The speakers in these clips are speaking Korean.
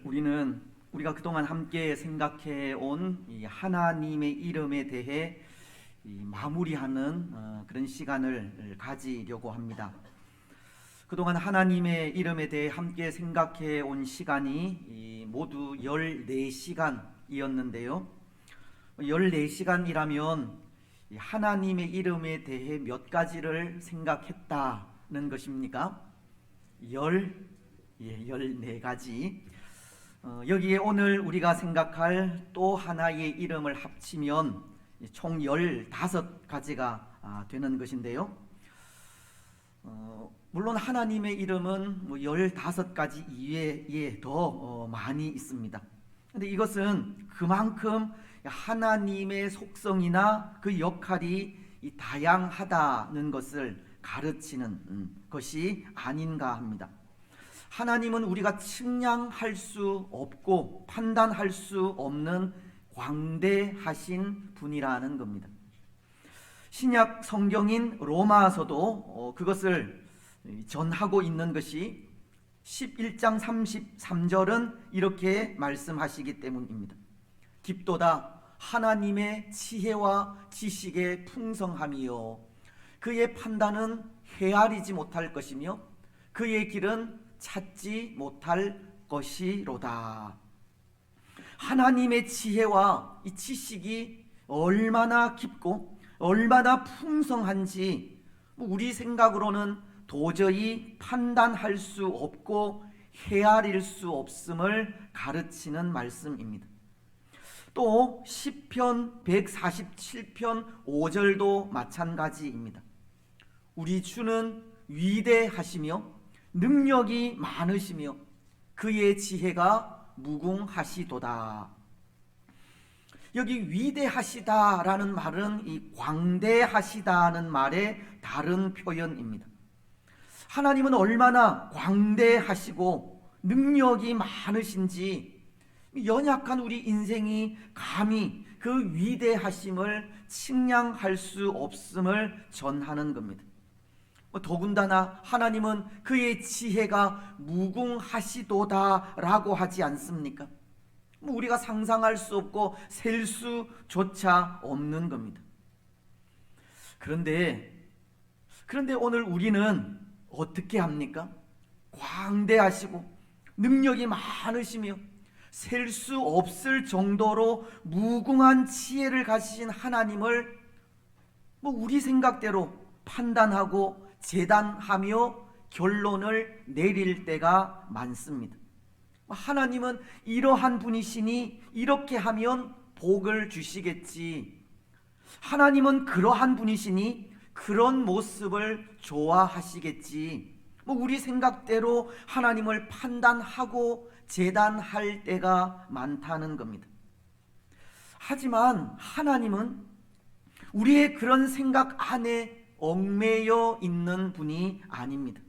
오늘 우리가 그동안 함께 생각해 온 이 하나님의 이름에 대해 마무리하는 그런 시간을 가지려고 합니다. 그동안 하나님의 이름에 대해 함께 생각해 온 시간이 모두 14시간이었는데요. 14시간이라면 하나님의 이름에 대해 몇 가지를 생각했다는 것입니까? 14가지. 여기에 오늘 우리가 생각할 또 하나의 이름을 합치면 총 15가지가 되는 것인데요. 물론 하나님의 이름은 15가지 이외에 더 많이 있습니다. 그런데 이것은 그만큼 하나님의 속성이나 그 역할이 다양하다는 것을 가르치는 것이 아닌가 합니다. 하나님은 우리가 측량할 수 없고 판단할 수 없는 광대하신 분이라는 겁니다. 신약 성경인 로마서도 그것을 전하고 있는 것이 11장 33절은 이렇게 말씀하시기 때문입니다. 깊도다 하나님의 지혜와 지식의 풍성함이요 그의 판단은 헤아리지 못할 것이며 그의 길은 찾지 못할 것이로다. 하나님의 지혜와 이 지식이 얼마나 깊고 얼마나 풍성한지 우리 생각으로는 도저히 판단할 수 없고 헤아릴 수 없음을 가르치는 말씀입니다. 또 시편 147편 5절도 마찬가지입니다. 우리 주는 위대하시며 능력이 많으시며 그의 지혜가 무궁하시도다. 여기 위대하시다라는 말은 이 광대하시다는 말의 다른 표현입니다. 하나님은 얼마나 광대하시고 능력이 많으신지 연약한 우리 인생이 감히 그 위대하심을 측량할 수 없음을 전하는 겁니다. 더군다나 하나님은 그의 지혜가 무궁하시도다라고 하지 않습니까? 우리가 상상할 수 없고 셀 수조차 없는 겁니다. 그런데 오늘 우리는 어떻게 합니까? 광대하시고 능력이 많으시며 셀 수 없을 정도로 무궁한 지혜를 가지신 하나님을 우리 생각대로 판단하고 재단하며 결론을 내릴 때가 많습니다. 하나님은 이러한 분이시니 이렇게 하면 복을 주시겠지. 하나님은 그러한 분이시니 그런 모습을 좋아하시겠지. 우리 생각대로 하나님을 판단하고 재단할 때가 많다는 겁니다. 하지만 하나님은 우리의 그런 생각 안에 얽매여 있는 분이 아닙니다.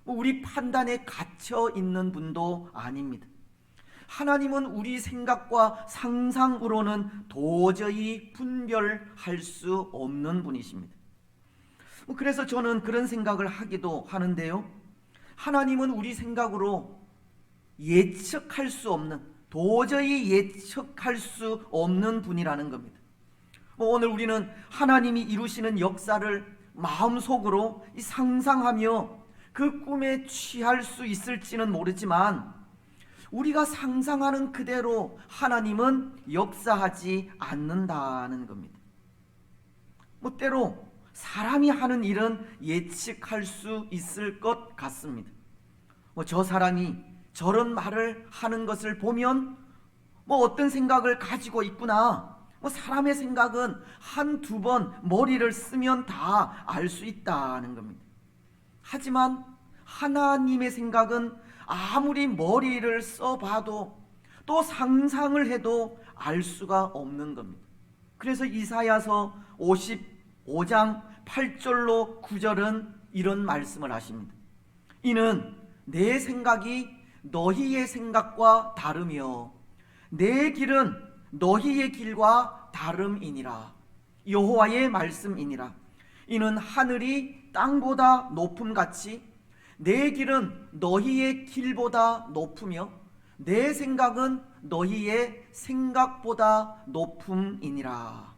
우리 판단에 갇혀 있는 분도 아닙니다. 하나님은 우리 생각과 상상으로는 도저히 분별할 수 없는 분이십니다. 그래서 저는 그런 생각을 하기도 하는데요. 하나님은 우리 생각으로 예측할 수 없는, 도저히 예측할 수 없는 분이라는 겁니다. 오늘 우리는 하나님이 이루시는 역사를 마음속으로 상상하며 그 꿈에 취할 수 있을지는 모르지만 우리가 상상하는 그대로 하나님은 역사하지 않는다는 겁니다. 때로 사람이 하는 일은 예측할 수 있을 것 같습니다. 저 사람이 저런 말을 하는 것을 보면 어떤 생각을 가지고 있구나. 사람의 생각은 한두 번 머리를 쓰면 다 알 수 있다는 겁니다. 하지만 하나님의 생각은 아무리 머리를 써봐도 또 상상을 해도 알 수가 없는 겁니다. 그래서 이사야서 55장 8절로 9절은 이런 말씀을 하십니다. 이는 내 생각이 너희의 생각과 다르며 내 길은 너희의 길과 다름이니라. 여호와의 말씀이니라. 이는 하늘이 땅보다 높음같이 내 길은 너희의 길보다 높으며 내 생각은 너희의 생각보다 높음이니라.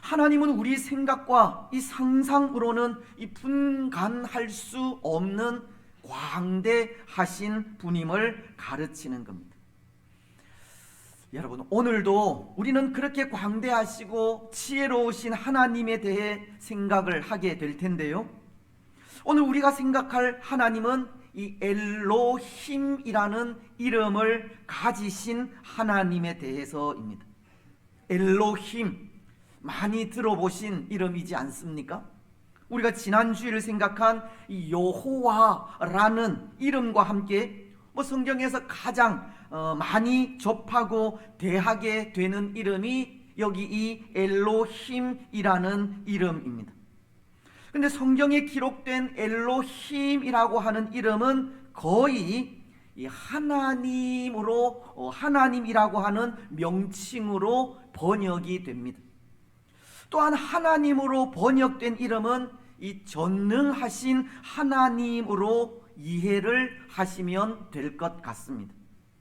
하나님은 우리 생각과 이 상상으로는 이 분간할 수 없는 광대하신 분임을 가르치는 겁니다. 여러분, 오늘도 우리는 그렇게 광대하시고 지혜로우신 하나님에 대해 생각을 하게 될 텐데요, 오늘 우리가 생각할 하나님은 이 엘로힘이라는 이름을 가지신 하나님에 대해서입니다. 엘로힘, 많이 들어보신 이름이지 않습니까? 우리가 지난 주일을 생각한 이 여호와라는 이름과 함께 성경에서 가장 많이 접하고 대하게 되는 이름이 여기 이 엘로힘이라는 이름입니다. 근데 성경에 기록된 엘로힘이라고 하는 이름은 거의 이 하나님이라고 하는 명칭으로 번역이 됩니다. 또한 하나님으로 번역된 이름은 이 전능하신 하나님으로 이해를 하시면 될 것 같습니다.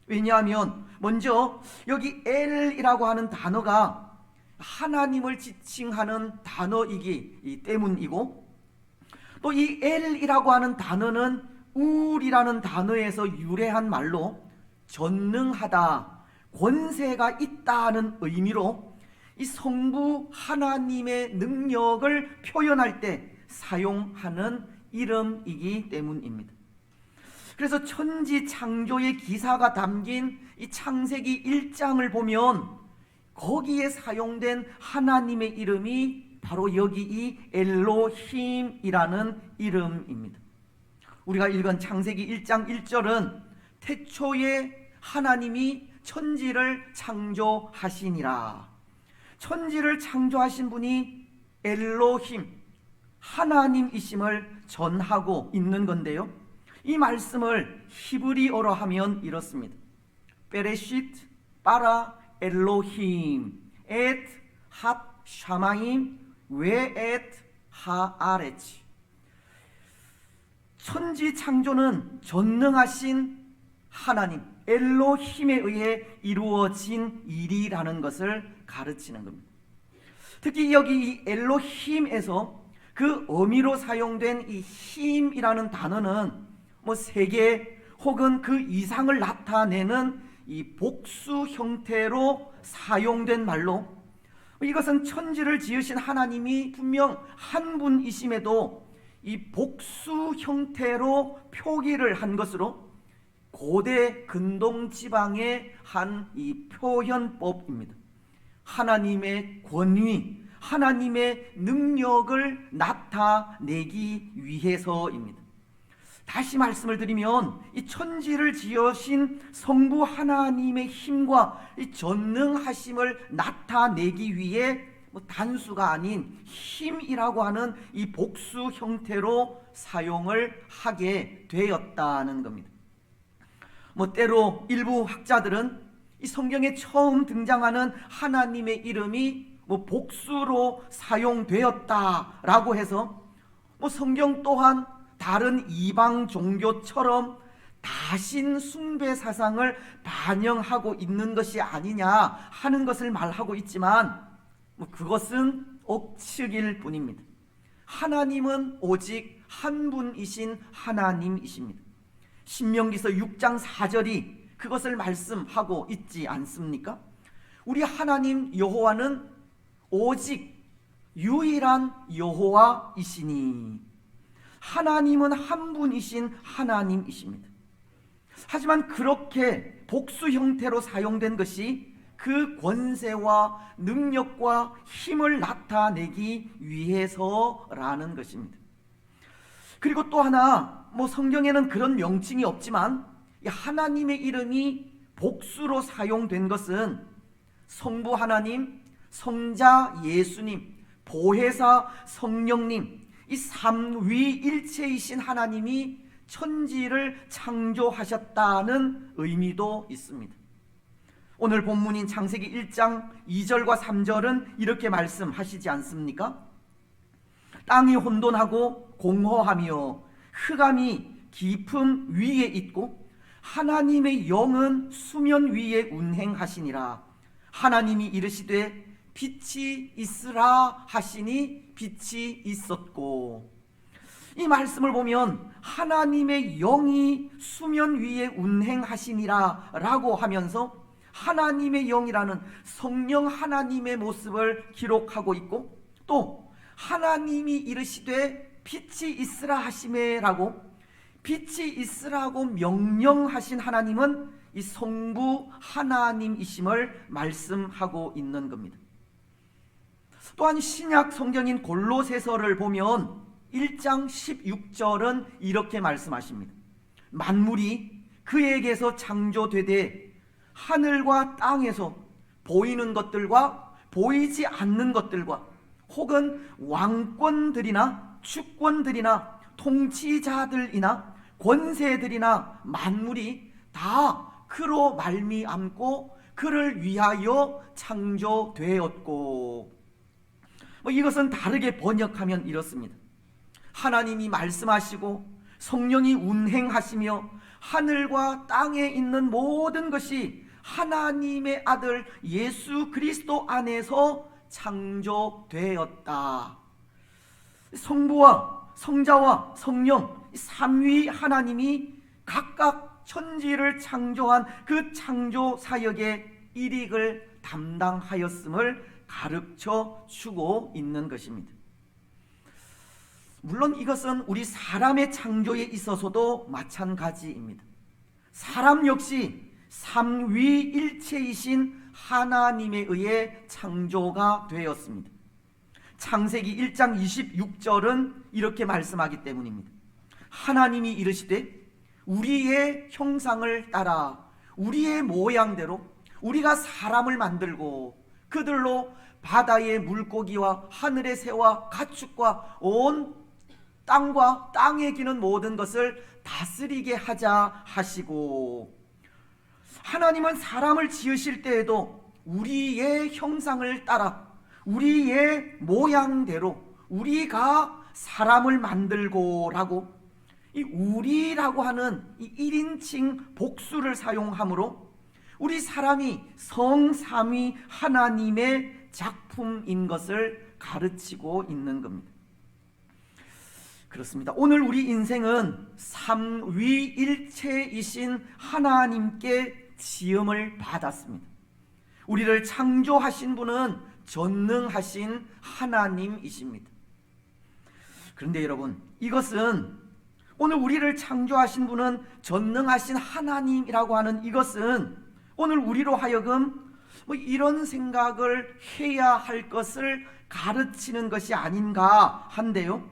왜냐하면 먼저 여기 엘이라고 하는 단어가 하나님을 지칭하는 단어이기 때문이고, 또 이 엘이라고 하는 단어는 울이라는 단어에서 유래한 말로 전능하다, 권세가 있다는 의미로 이 성부 하나님의 능력을 표현할 때 사용하는 이름이기 때문입니다. 그래서 천지 창조의 기사가 담긴 이 창세기 1장을 보면 거기에 사용된 하나님의 이름이 바로 여기 이 엘로힘이라는 이름입니다. 우리가 읽은 창세기 1장 1절은 태초에 하나님이 천지를 창조하시니라. 천지를 창조하신 분이 엘로힘, 하나님이심을 전하고 있는 건데요, 이 말씀을 히브리어로 하면 이렇습니다. 베레시트 바라 엘로힘 엣 핫 샤마임 웨엣 하아레치. 천지 창조는 전능하신 하나님 엘로힘에 의해 이루어진 일이라는 것을 가르치는 겁니다. 특히 여기 이 엘로힘에서 그 어미로 사용된 이 힘이라는 단어는 세계 혹은 그 이상을 나타내는 이 복수 형태로 사용된 말로, 이것은 천지를 지으신 하나님이 분명 한 분이심에도 이 복수 형태로 표기를 한 것으로 고대 근동 지방의 한 이 표현법입니다. 하나님의 권위, 하나님의 능력을 나타내기 위해서입니다. 다시 말씀을 드리면 이 천지를 지으신 성부 하나님의 힘과 이 전능하심을 나타내기 위해 단수가 아닌 힘이라고 하는 이 복수 형태로 사용을 하게 되었다는 겁니다. 때로 일부 학자들은 이 성경에 처음 등장하는 하나님의 이름이 복수로 사용되었다라고 해서 성경 또한 다른 이방 종교처럼 다신 숭배 사상을 반영하고 있는 것이 아니냐 하는 것을 말하고 있지만 그것은 억측일 뿐입니다. 하나님은 오직 한 분이신 하나님이십니다. 신명기서 6장 4절이 그것을 말씀하고 있지 않습니까? 우리 하나님 여호와는 오직 유일한 여호와이시니, 하나님은 한 분이신 하나님이십니다. 하지만 그렇게 복수 형태로 사용된 것이 그 권세와 능력과 힘을 나타내기 위해서라는 것입니다. 그리고 또 하나, 성경에는 그런 명칭이 없지만 하나님의 이름이 복수로 사용된 것은 성부 하나님, 성자 예수님, 보혜사 성령님, 이 삼위일체이신 하나님이 천지를 창조하셨다는 의미도 있습니다. 오늘 본문인 창세기 1장 2절과 3절은 이렇게 말씀하시지 않습니까? 땅이 혼돈하고 공허하며 흑암이 깊음 위에 있고 하나님의 영은 수면 위에 운행하시니라. 하나님이 이르시되 빛이 있으라 하시니 빛이 있었고. 이 말씀을 보면 하나님의 영이 수면 위에 운행하시니라 라고 하면서 하나님의 영이라는 성령 하나님의 모습을 기록하고 있고, 또 하나님이 이르시되 빛이 있으라 하시매라고, 빛이 있으라고 명령하신 하나님은 이 성부 하나님이심을 말씀하고 있는 겁니다. 또한 신약 성경인 골로새서를 보면 1장 16절은 이렇게 말씀하십니다. 만물이 그에게서 창조되되 하늘과 땅에서 보이는 것들과 보이지 않는 것들과 혹은 왕권들이나 주권들이나 통치자들이나 권세들이나 만물이 다 그로 말미암고 그를 위하여 창조되었고. 이것은 다르게 번역하면 이렇습니다. 하나님이 말씀하시고 성령이 운행하시며 하늘과 땅에 있는 모든 것이 하나님의 아들 예수 그리스도 안에서 창조되었다. 성부와 성자와 성령 삼위 하나님이 각각 천지를 창조한 그 창조 사역의 일익을 담당하였음을 가르쳐 주고 있는 것입니다. 물론 이것은 우리 사람의 창조에 있어서도 마찬가지입니다. 사람 역시 삼위일체이신 하나님에 의해 창조가 되었습니다. 창세기 1장 26절은 이렇게 말씀하기 때문입니다. 하나님이 이르시되 우리의 형상을 따라 우리의 모양대로 우리가 사람을 만들고 그들로 바다의 물고기와 하늘의 새와 가축과 온 땅과 땅에 기는 모든 것을 다스리게 하자 하시고. 하나님은 사람을 지으실 때에도 우리의 형상을 따라 우리의 모양대로 우리가 사람을 만들고라고, 이 우리라고 하는 이 1인칭 복수를 사용하므로 우리 사람이 성삼위 하나님의 작품인 것을 가르치고 있는 겁니다. 그렇습니다. 오늘 우리 인생은 삼위일체이신 하나님께 지음을 받았습니다. 우리를 창조하신 분은 전능하신 하나님이십니다. 그런데 여러분, 이것은 오늘 우리를 창조하신 분은 전능하신 하나님이라고 하는 이것은 오늘 우리로 하여금 이런 생각을 해야 할 것을 가르치는 것이 아닌가 한데요,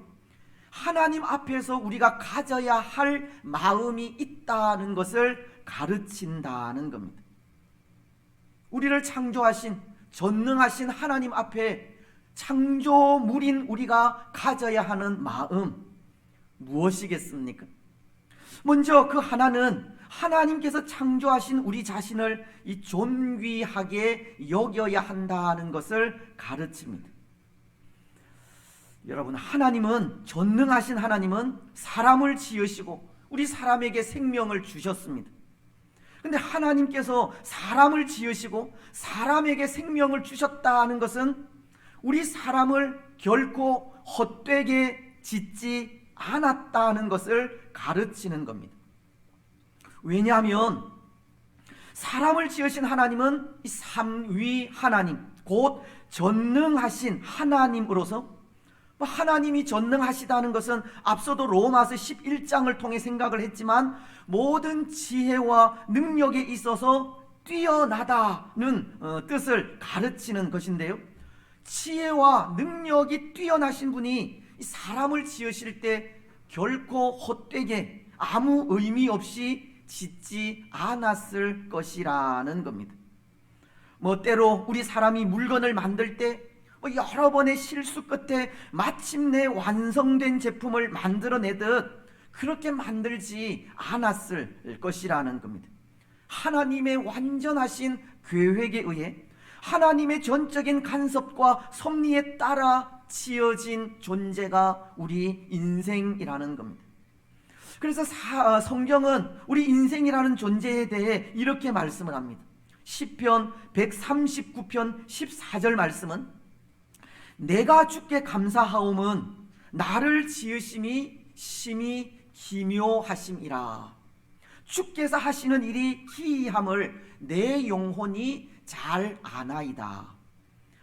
하나님 앞에서 우리가 가져야 할 마음이 있다는 것을 가르친다는 겁니다. 우리를 창조하신 전능하신 하나님 앞에 창조물인 우리가 가져야 하는 마음 무엇이겠습니까? 먼저 그 하나는 하나님께서 창조하신 우리 자신을 이 존귀하게 여겨야 한다는 것을 가르칩니다. 여러분, 하나님은, 전능하신 하나님은 사람을 지으시고 우리 사람에게 생명을 주셨습니다. 근데 하나님께서 사람을 지으시고 사람에게 생명을 주셨다는 것은 우리 사람을 결코 헛되게 짓지 않았다는 것을 가르치는 겁니다. 왜냐하면 사람을 지으신 하나님은 이 삼위 하나님, 곧 전능하신 하나님으로서, 하나님이 전능하시다는 것은 앞서도 로마서 11장을 통해 생각을 했지만 모든 지혜와 능력에 있어서 뛰어나다는 뜻을 가르치는 것인데요, 지혜와 능력이 뛰어나신 분이 사람을 지으실 때 결코 헛되게 아무 의미 없이 짓지 않았을 것이라는 겁니다. 때로 우리 사람이 물건을 만들 때 여러 번의 실수 끝에 마침내 완성된 제품을 만들어내듯 그렇게 만들지 않았을 것이라는 겁니다. 하나님의 완전하신 계획에 의해 하나님의 전적인 간섭과 섭리에 따라 지어진 존재가 우리 인생이라는 겁니다. 그래서 성경은 우리 인생이라는 존재에 대해 이렇게 말씀을 합니다. 시편 139편 14절 말씀은 내가 주께 감사하옴은 나를 지으심이 심히 기묘하심이라. 주께서 하시는 일이 기이함을 내 영혼이 잘 아나이다.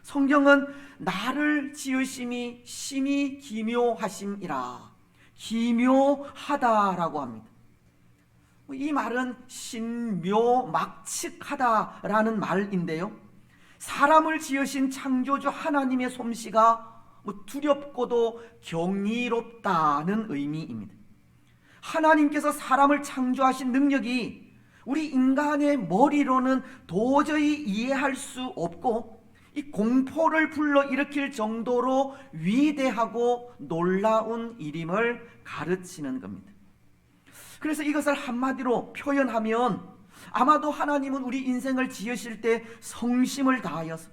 성경은 나를 지으심이 심히 기묘하심이라, 기묘하다라고 합니다. 이 말은 신묘막측하다라는 말인데요, 사람을 지으신 창조주 하나님의 솜씨가 두렵고도 경이롭다는 의미입니다. 하나님께서 사람을 창조하신 능력이 우리 인간의 머리로는 도저히 이해할 수 없고 이 공포를 불러일으킬 정도로 위대하고 놀라운 일임을 가르치는 겁니다. 그래서 이것을 한마디로 표현하면 아마도 하나님은 우리 인생을 지으실 때 성심을 다하여서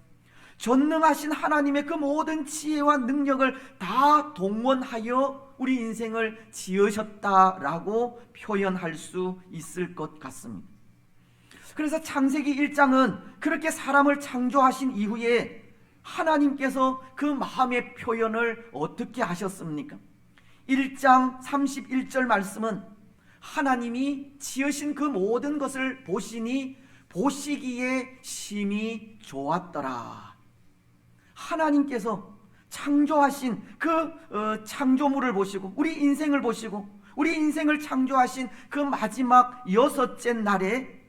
전능하신 하나님의 그 모든 지혜와 능력을 다 동원하여 우리 인생을 지으셨다라고 표현할 수 있을 것 같습니다. 그래서 창세기 1장은 그렇게 사람을 창조하신 이후에 하나님께서 그 마음의 표현을 어떻게 하셨습니까? 1장 31절 말씀은 하나님이 지으신 그 모든 것을 보시니 보시기에 심히 좋았더라. 하나님께서 창조하신 그 창조물을 보시고 우리 인생을 보시고 우리 인생을 창조하신 그 마지막 6째 날에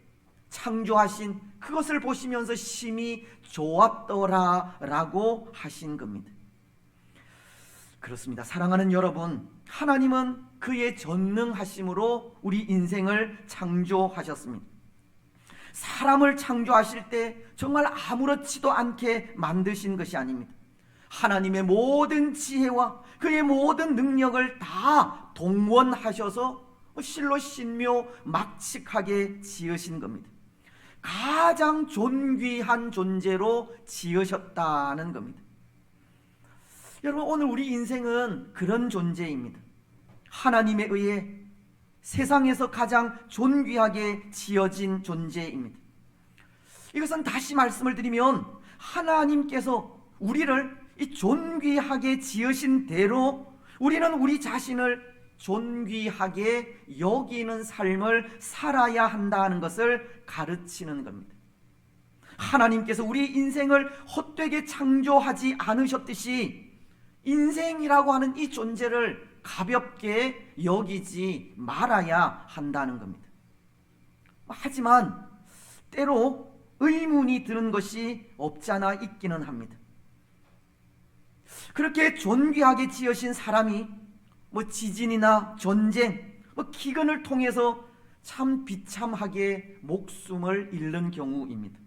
창조하신 그것을 보시면서 심히 좋았더라 라고 하신 겁니다. 그렇습니다. 사랑하는 여러분, 하나님은 그의 전능하심으로 우리 인생을 창조하셨습니다. 사람을 창조하실 때 정말 아무렇지도 않게 만드신 것이 아닙니다. 하나님의 모든 지혜와 그의 모든 능력을 다 동원하셔서 실로 신묘막측하게 지으신 겁니다. 가장 존귀한 존재로 지으셨다는 겁니다. 여러분, 오늘 우리 인생은 그런 존재입니다. 하나님에 의해 세상에서 가장 존귀하게 지어진 존재입니다. 이것은 다시 말씀을 드리면 하나님께서 우리를 이 존귀하게 지으신 대로 우리는 우리 자신을 존귀하게 여기는 삶을 살아야 한다는 것을 가르치는 겁니다. 하나님께서 우리 인생을 헛되게 창조하지 않으셨듯이 인생이라고 하는 이 존재를 가볍게 여기지 말아야 한다는 겁니다. 하지만 때로 의문이 드는 것이 없지 않아 있기는 합니다. 그렇게 존귀하게 지으신 사람이 지진이나 전쟁, 기근을 통해서 참 비참하게 목숨을 잃는 경우입니다.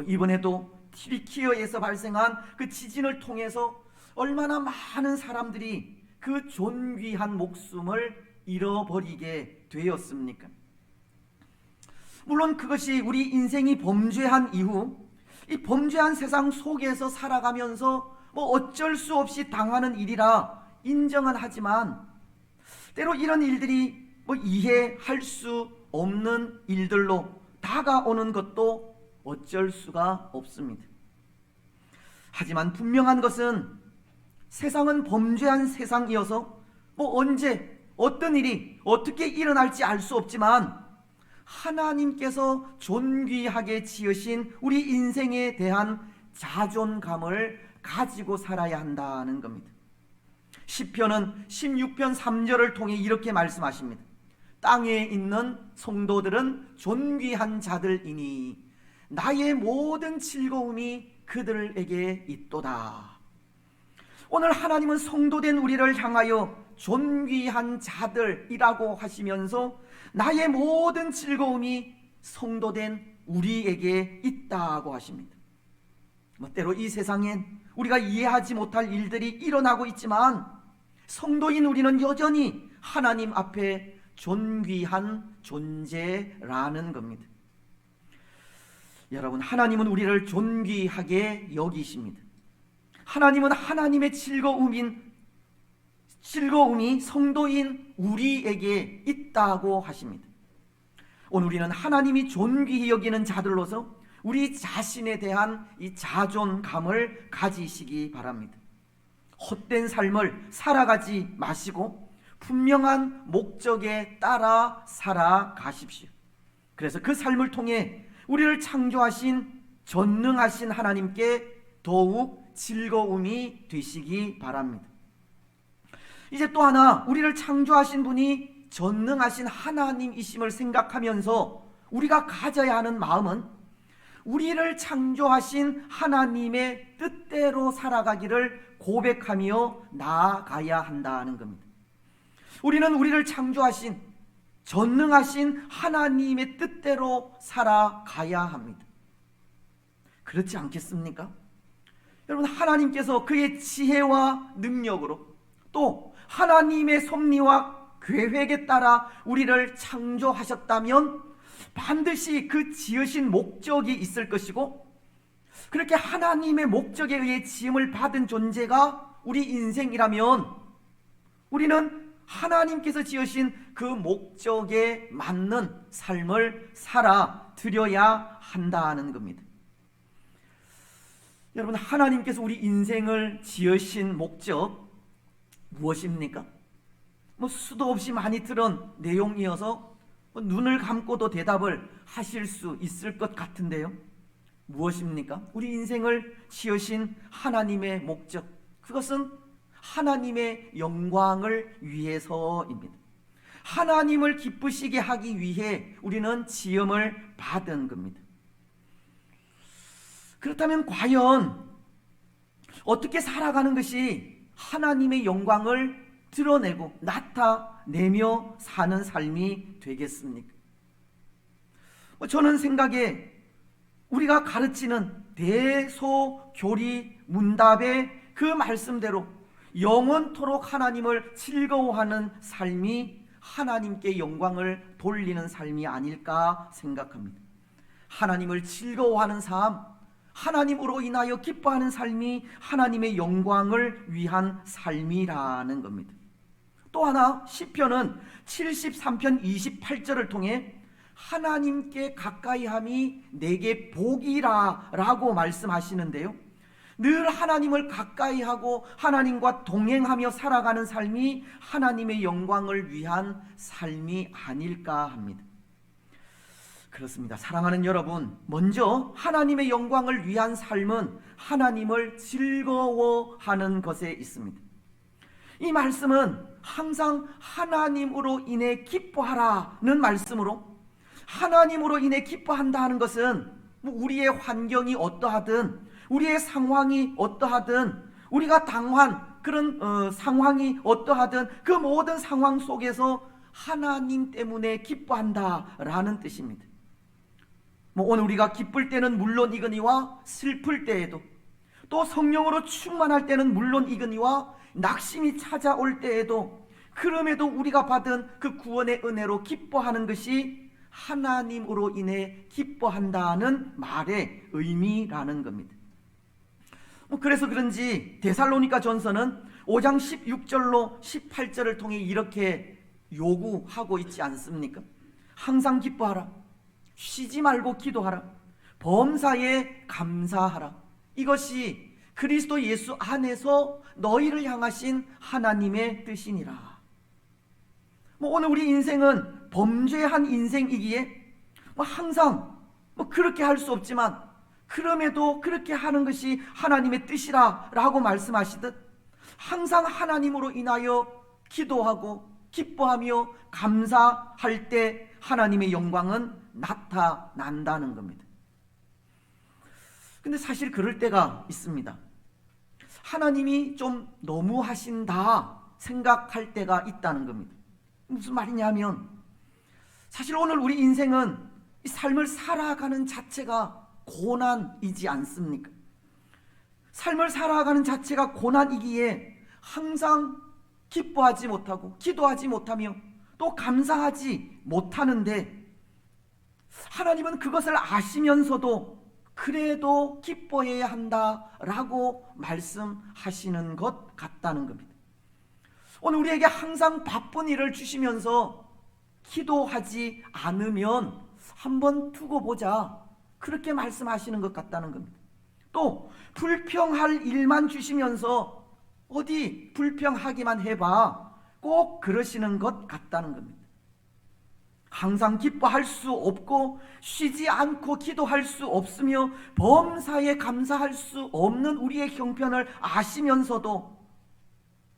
이번에도 튀르키예에서 발생한 그 지진을 통해서 얼마나 많은 사람들이 그 존귀한 목숨을 잃어버리게 되었습니까? 물론 그것이 우리 인생이 범죄한 이후 이 범죄한 세상 속에서 살아가면서 어쩔 수 없이 당하는 일이라 인정은 하지만 때로 이런 일들이 이해할 수 없는 일들로 다가오는 것도 어쩔 수가 없습니다. 하지만 분명한 것은 세상은 범죄한 세상이어서 언제 어떤 일이 어떻게 일어날지 알 수 없지만 하나님께서 존귀하게 지으신 우리 인생에 대한 자존감을 가지고 살아야 한다는 겁니다. 시편은 16편 3절을 통해 이렇게 말씀하십니다. 땅에 있는 성도들은 존귀한 자들이니 나의 모든 즐거움이 그들에게 있도다. 오늘 하나님은 성도된 우리를 향하여 존귀한 자들이라고 하시면서 나의 모든 즐거움이 성도된 우리에게 있다고 하십니다. 때로 이 세상엔 우리가 이해하지 못할 일들이 일어나고 있지만 성도인 우리는 여전히 하나님 앞에 존귀한 존재라는 겁니다. 여러분, 하나님은 우리를 존귀하게 여기십니다. 하나님은 하나님의 즐거움이 성도인 우리에게 있다고 하십니다. 오늘 우리는 하나님이 존귀히 여기는 자들로서 우리 자신에 대한 이 자존감을 가지시기 바랍니다. 헛된 삶을 살아가지 마시고 분명한 목적에 따라 살아가십시오. 그래서 그 삶을 통해 우리를 창조하신 전능하신 하나님께 더욱 즐거움이 되시기 바랍니다. 이제 또 하나, 우리를 창조하신 분이 전능하신 하나님이심을 생각하면서 우리가 가져야 하는 마음은 우리를 창조하신 하나님의 뜻대로 살아가기를 고백하며 나아가야 한다는 겁니다. 우리는 우리를 창조하신 전능하신 하나님의 뜻대로 살아가야 합니다. 그렇지 않겠습니까? 여러분, 하나님께서 그의 지혜와 능력으로 또 하나님의 섭리와 계획에 따라 우리를 창조하셨다면 반드시 그 지으신 목적이 있을 것이고, 그렇게 하나님의 목적에 의해 지음을 받은 존재가 우리 인생이라면 우리는 하나님께서 지으신 그 목적에 맞는 삶을 살아드려야 한다는 겁니다. 여러분, 하나님께서 우리 인생을 지으신 목적 무엇입니까? 수도 없이 많이 들은 내용이어서 눈을 감고도 대답을 하실 수 있을 것 같은데요. 무엇입니까? 우리 인생을 지으신 하나님의 목적, 그것은 하나님의 영광을 위해서입니다. 하나님을 기쁘시게 하기 위해 우리는 지음을 받은 겁니다. 그렇다면 과연 어떻게 살아가는 것이 하나님의 영광을 드러내고 나타내며 사는 삶이 되겠습니까? 저는 생각에 우리가 가르치는 대소교리 문답의 그 말씀대로 영원토록 하나님을 즐거워하는 삶이 하나님께 영광을 돌리는 삶이 아닐까 생각합니다. 하나님을 즐거워하는 삶, 하나님으로 인하여 기뻐하는 삶이 하나님의 영광을 위한 삶이라는 겁니다. 또 하나, 시편은 73편 28절을 통해 하나님께 가까이함이 내게 복이라 라고 말씀하시는데요, 늘 하나님을 가까이하고 하나님과 동행하며 살아가는 삶이 하나님의 영광을 위한 삶이 아닐까 합니다. 그렇습니다. 사랑하는 여러분, 먼저 하나님의 영광을 위한 삶은 하나님을 즐거워하는 것에 있습니다. 이 말씀은 항상 하나님으로 인해 기뻐하라는 말씀으로, 하나님으로 인해 기뻐한다 하는 것은 우리의 환경이 어떠하든, 우리의 상황이 어떠하든, 우리가 당한 그런 상황이 어떠하든 그 모든 상황 속에서 하나님 때문에 기뻐한다라는 뜻입니다. 오늘 우리가 기쁠 때는 물론이거니와 슬플 때에도, 또 성령으로 충만할 때는 물론이거니와 낙심이 찾아올 때에도, 그럼에도 우리가 받은 그 구원의 은혜로 기뻐하는 것이 하나님으로 인해 기뻐한다는 말의 의미라는 겁니다. 그래서 그런지 데살로니가 전서는 5장 16절로 18절을 통해 이렇게 요구하고 있지 않습니까? 항상 기뻐하라, 쉬지 말고 기도하라, 범사에 감사하라. 이것이 그리스도 예수 안에서 너희를 향하신 하나님의 뜻이니라. 오늘 우리 인생은 범죄한 인생이기에 항상 그렇게 할 수 없지만, 그럼에도 그렇게 하는 것이 하나님의 뜻이라 라고 말씀하시듯 항상 하나님으로 인하여 기도하고 기뻐하며 감사할 때 하나님의 영광은 나타난다는 겁니다. 근데 사실 그럴 때가 있습니다. 하나님이 좀 너무하신다 생각할 때가 있다는 겁니다. 무슨 말이냐면, 사실 오늘 우리 인생은 이 삶을 살아가는 자체가 고난이지 않습니까? 삶을 살아가는 자체가 고난이기에 항상 기뻐하지 못하고 기도하지 못하며 또 감사하지 못하는데, 하나님은 그것을 아시면서도 그래도 기뻐해야 한다라고 말씀하시는 것 같다는 겁니다. 오늘 우리에게 항상 바쁜 일을 주시면서 기도하지 않으면 한번 두고 보자, 그렇게 말씀하시는 것 같다는 겁니다. 또 불평할 일만 주시면서 어디 불평하기만 해봐, 꼭 그러시는 것 같다는 겁니다. 항상 기뻐할 수 없고 쉬지 않고 기도할 수 없으며 범사에 감사할 수 없는 우리의 형편을 아시면서도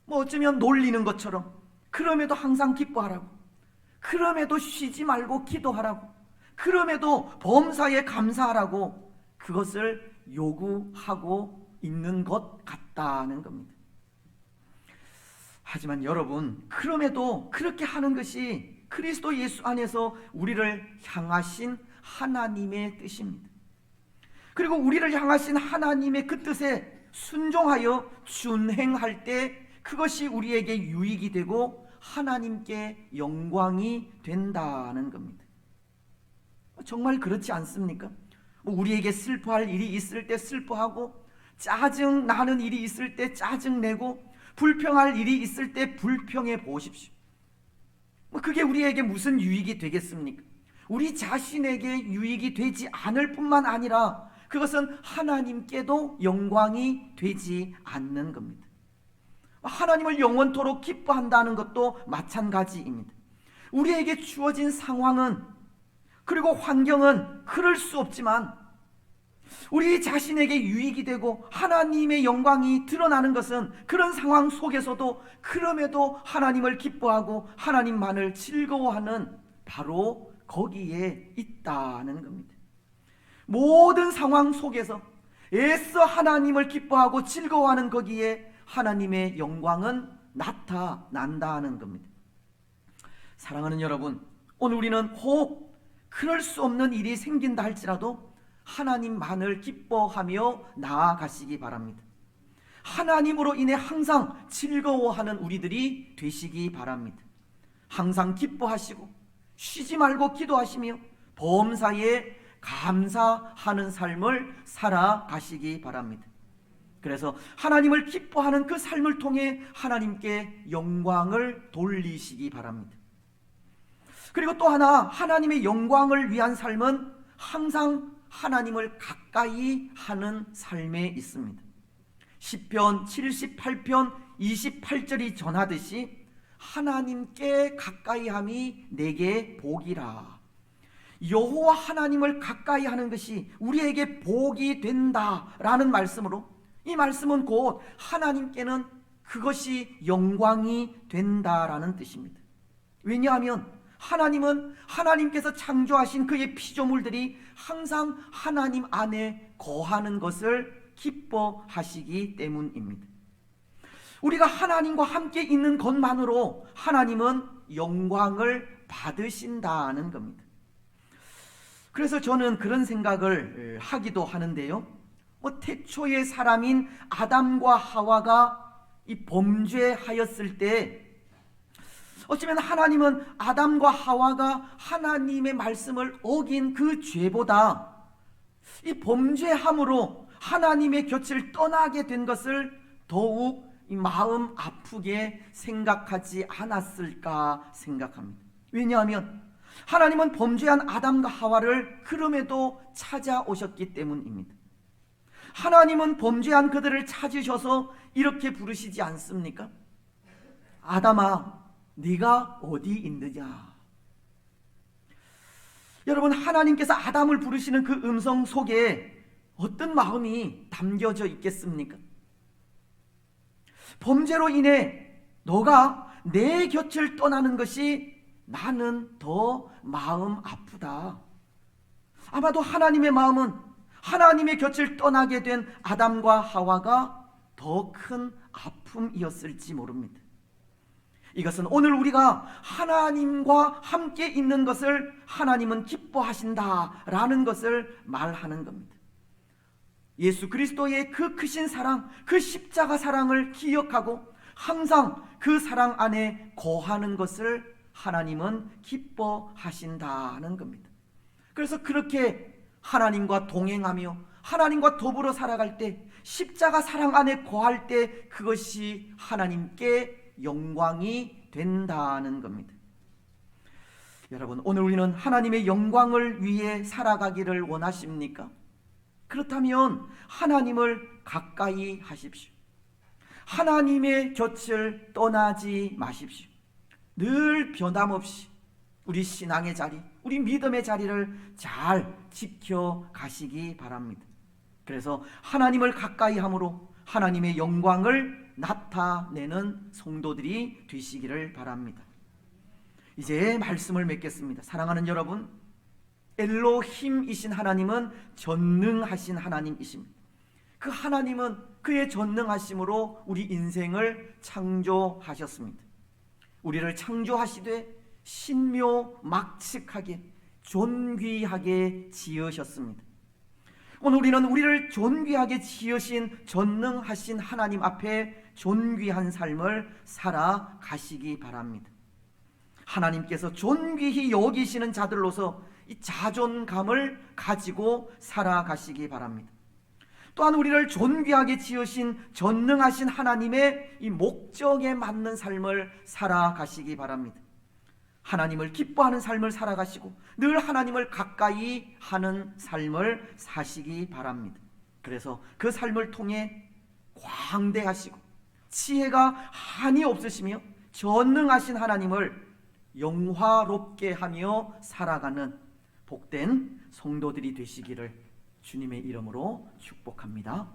어쩌면 놀리는 것처럼 그럼에도 항상 기뻐하라고, 그럼에도 쉬지 말고 기도하라고, 그럼에도 범사에 감사하라고 그것을 요구하고 있는 것 같다는 겁니다. 하지만 여러분, 그럼에도 그렇게 하는 것이 그리스도 예수 안에서 우리를 향하신 하나님의 뜻입니다. 그리고 우리를 향하신 하나님의 그 뜻에 순종하여 준행할 때 그것이 우리에게 유익이 되고 하나님께 영광이 된다는 겁니다. 정말 그렇지 않습니까? 우리에게 슬퍼할 일이 있을 때 슬퍼하고, 짜증 나는 일이 있을 때 짜증 내고, 불평할 일이 있을 때 불평해 보십시오. 그게 우리에게 무슨 유익이 되겠습니까? 우리 자신에게 유익이 되지 않을 뿐만 아니라 그것은 하나님께도 영광이 되지 않는 겁니다. 하나님을 영원토록 기뻐한다는 것도 마찬가지입니다. 우리에게 주어진 상황은, 그리고 환경은 그럴 수 없지만 우리 자신에게 유익이 되고 하나님의 영광이 드러나는 것은 그런 상황 속에서도 그럼에도 하나님을 기뻐하고 하나님만을 즐거워하는 바로 거기에 있다는 겁니다. 모든 상황 속에서 애써 하나님을 기뻐하고 즐거워하는 거기에 하나님의 영광은 나타난다는 겁니다. 사랑하는 여러분, 오늘 우리는 혹 그럴 수 없는 일이 생긴다 할지라도 하나님만을 기뻐하며 나아가시기 바랍니다. 하나님으로 인해 항상 즐거워하는 우리들이 되시기 바랍니다. 항상 기뻐하시고 쉬지 말고 기도하시며 범사에 감사하는 삶을 살아가시기 바랍니다. 그래서 하나님을 기뻐하는 그 삶을 통해 하나님께 영광을 돌리시기 바랍니다. 그리고 또 하나, 하나님의 영광을 위한 삶은 항상 하나님을 가까이 하는 삶에 있습니다. 시편 78편 28절이 전하듯이 하나님께 가까이함이 내게 복이라. 여호와 하나님을 가까이 하는 것이 우리에게 복이 된다라는 말씀으로, 이 말씀은 곧 하나님께는 그것이 영광이 된다라는 뜻입니다. 왜냐하면 하나님은 하나님께서 창조하신 그의 피조물들이 항상 하나님 안에 거하는 것을 기뻐하시기 때문입니다. 우리가 하나님과 함께 있는 것만으로 하나님은 영광을 받으신다는 겁니다. 그래서 저는 그런 생각을 하기도 하는데요. 태초의 사람인 아담과 하와가 이 범죄하였을 때 어쩌면 하나님은 아담과 하와가 하나님의 말씀을 어긴 그 죄보다 이 범죄함으로 하나님의 곁을 떠나게 된 것을 더욱 이 마음 아프게 생각하지 않았을까 생각합니다. 왜냐하면 하나님은 범죄한 아담과 하와를 그럼에도 찾아오셨기 때문입니다. 하나님은 범죄한 그들을 찾으셔서 이렇게 부르시지 않습니까? 아담아, 네가 어디 있느냐? 여러분, 하나님께서 아담을 부르시는 그 음성 속에 어떤 마음이 담겨져 있겠습니까? 범죄로 인해 너가 내 곁을 떠나는 것이 나는 더 마음 아프다. 아마도 하나님의 마음은 하나님의 곁을 떠나게 된 아담과 하와가 더 큰 아픔이었을지 모릅니다. 이것은 오늘 우리가 하나님과 함께 있는 것을 하나님은 기뻐하신다라는 것을 말하는 겁니다. 예수 그리스도의 그 크신 사랑, 그 십자가 사랑을 기억하고 항상 그 사랑 안에 거하는 것을 하나님은 기뻐하신다는 겁니다. 그래서 그렇게 하나님과 동행하며 하나님과 더불어 살아갈 때, 십자가 사랑 안에 거할 때 그것이 하나님께 영광이 된다는 겁니다. 여러분, 오늘 우리는 하나님의 영광을 위해 살아가기를 원하십니까? 그렇다면 하나님을 가까이 하십시오. 하나님의 곁을 떠나지 마십시오. 늘 변함없이 우리 신앙의 자리, 우리 믿음의 자리를 잘 지켜가시기 바랍니다. 그래서 하나님을 가까이 함으로 하나님의 영광을 나타내는 성도들이 되시기를 바랍니다. 이제 말씀을 맺겠습니다. 사랑하는 여러분, 엘로힘이신 하나님은 전능하신 하나님이십니다. 그 하나님은 그의 전능하심으로 우리 인생을 창조하셨습니다. 우리를 창조하시되 신묘막측하게 존귀하게 지으셨습니다. 오늘 우리는 우리를 존귀하게 지으신 전능하신 하나님 앞에 존귀한 삶을 살아가시기 바랍니다. 하나님께서 존귀히 여기시는 자들로서 이 자존감을 가지고 살아가시기 바랍니다. 또한 우리를 존귀하게 지으신 전능하신 하나님의 이 목적에 맞는 삶을 살아가시기 바랍니다. 하나님을 기뻐하는 삶을 살아가시고 늘 하나님을 가까이 하는 삶을 사시기 바랍니다. 그래서 그 삶을 통해 광대하시고 지혜가 한이 없으시며 전능하신 하나님을 영화롭게 하며 살아가는 복된 성도들이 되시기를 주님의 이름으로 축복합니다.